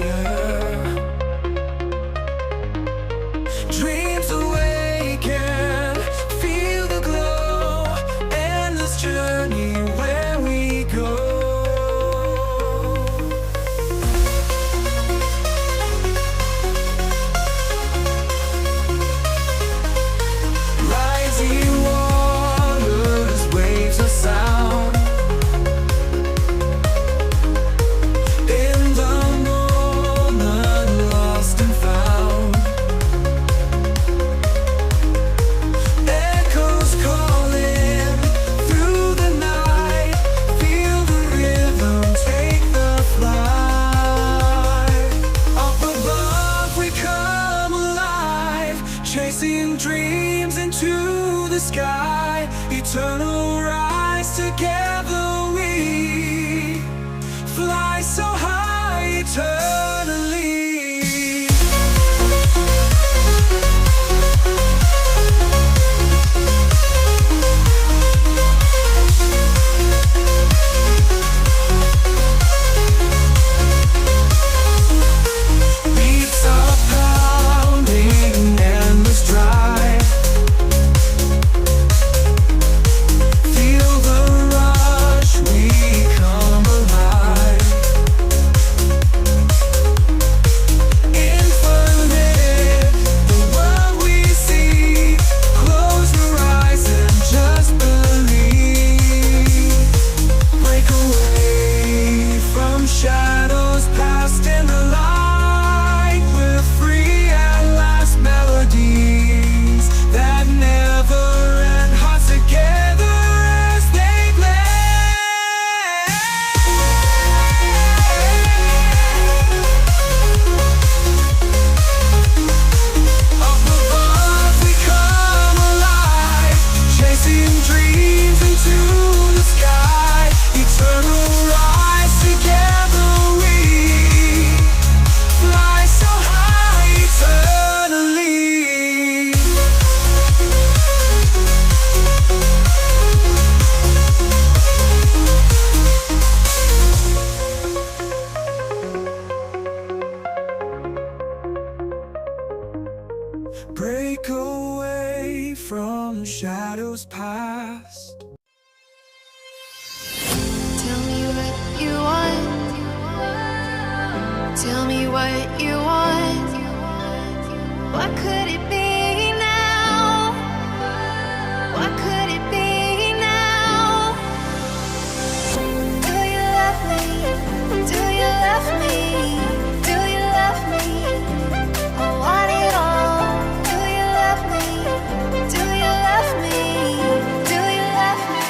higher. Dreams awaken, feel the glow, endless journey where we go. Rising waters, waves of sound. In the moment, lost and found. Echoes calling through the night. Feel the rhythm, take the flight. Up above we come alive, chasing dreams into the sky. Eternal rise, together we fly so high eternally. Beats are pounding, endless drive. Feel the rush, we come alive. Infinite, the world we see. Close your eyes and just believe. Break away from shadows past in the light. We're free at last, melodies that never end. Hearts together as they blend. Up above we come alive, chasing dreams into the sky. Eternal rise, together we fly so high eternally. Break away from shadows past. Tell me what you want. Tell me what you want. What could it be now? What could it be now? Do you love me? Do you love me? Do you love me? I want it all. Do you love me? Do you love me? Do you love me?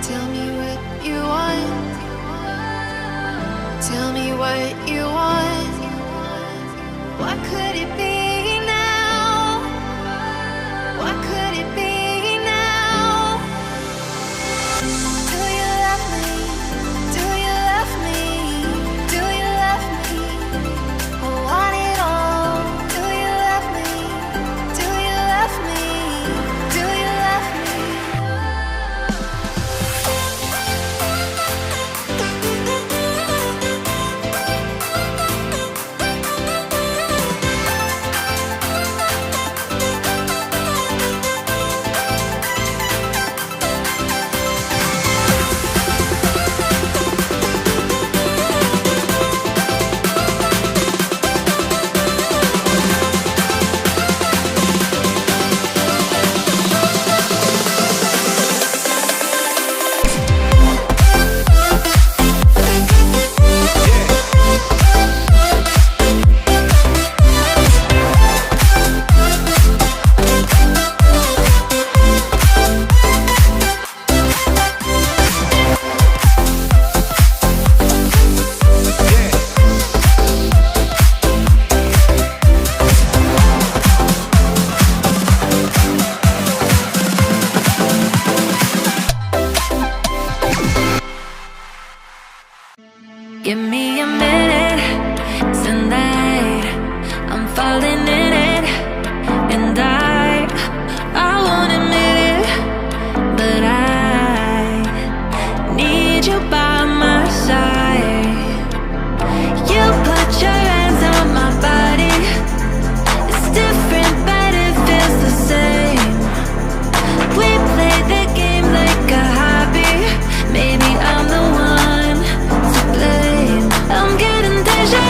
Tell me what you want. Tell me what you want. What could it be now? What could it be now? Do you love me? Do you love me? Do you love me? I want it all. Do you love me? Do you love me? Do you love me? Give me a minute tonight. I'm falling in it, and I won't admit it, but I need you by my side. You put your hands on my body. It's different, but it feels the same. We play the game like a hobby. Maybe I'm the one to blame. I'm getting deja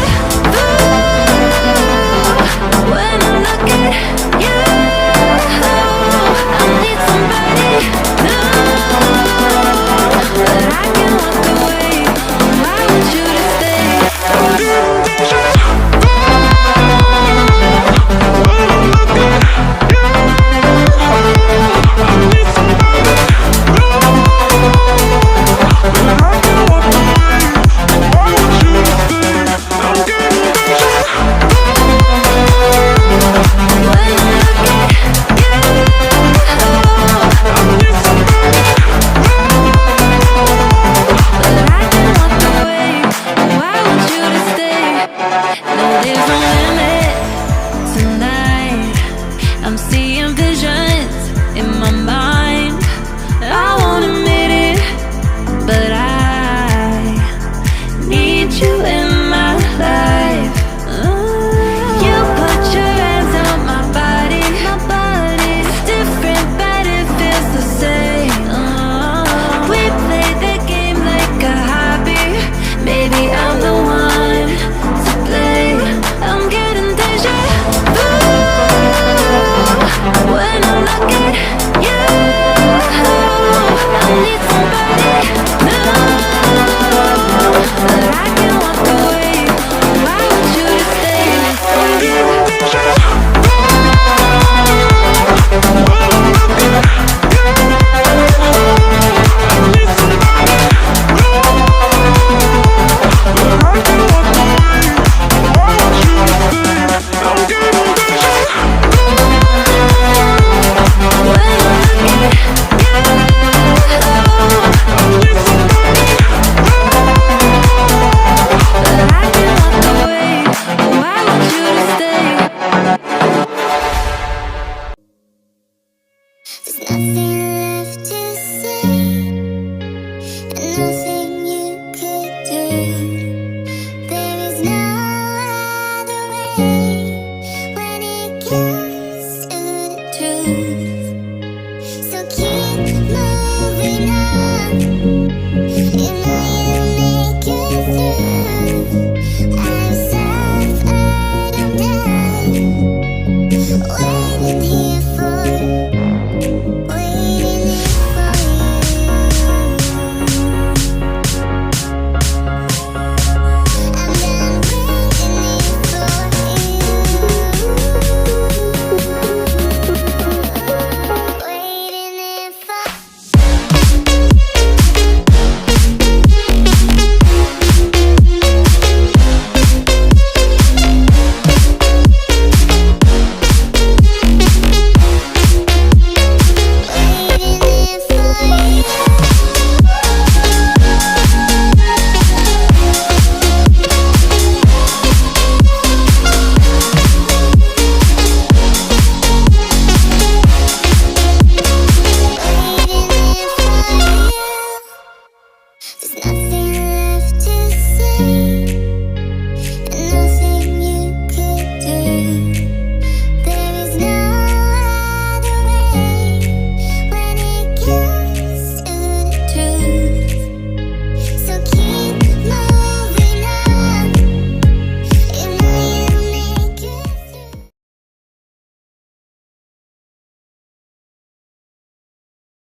vu when I look at you. I need somebody new, but I can walk away. Why want you to stay? I'm getting deja vu when I look at you. I need somebody new, but I can walk away. Why want you to stay? I'm getting deja vu when I look at you. I need somebody new, but I can walk away. Why want you to stay? No, there's no limit tonight. I'm seeing visions in my mind. I won't admit it, but I need you in my life. You put your hands on my body. My body's different, but it feels the same. We play the game like a hobby. Maybe I'm the one to blame. I'm getting deja vu when I look at you. I need somebody new, but I can walk away. Why want you to stay? I'm getting deja vu when I look at you. I need somebody new, but I can walk away. Why want you to stay? I'm getting deja vu when I look at you. I need somebody new, but I can walk away. Why want you to stay? There's nothing left to say, and nothing you could do. There is no other way when it comes to the truth. So keep moving on.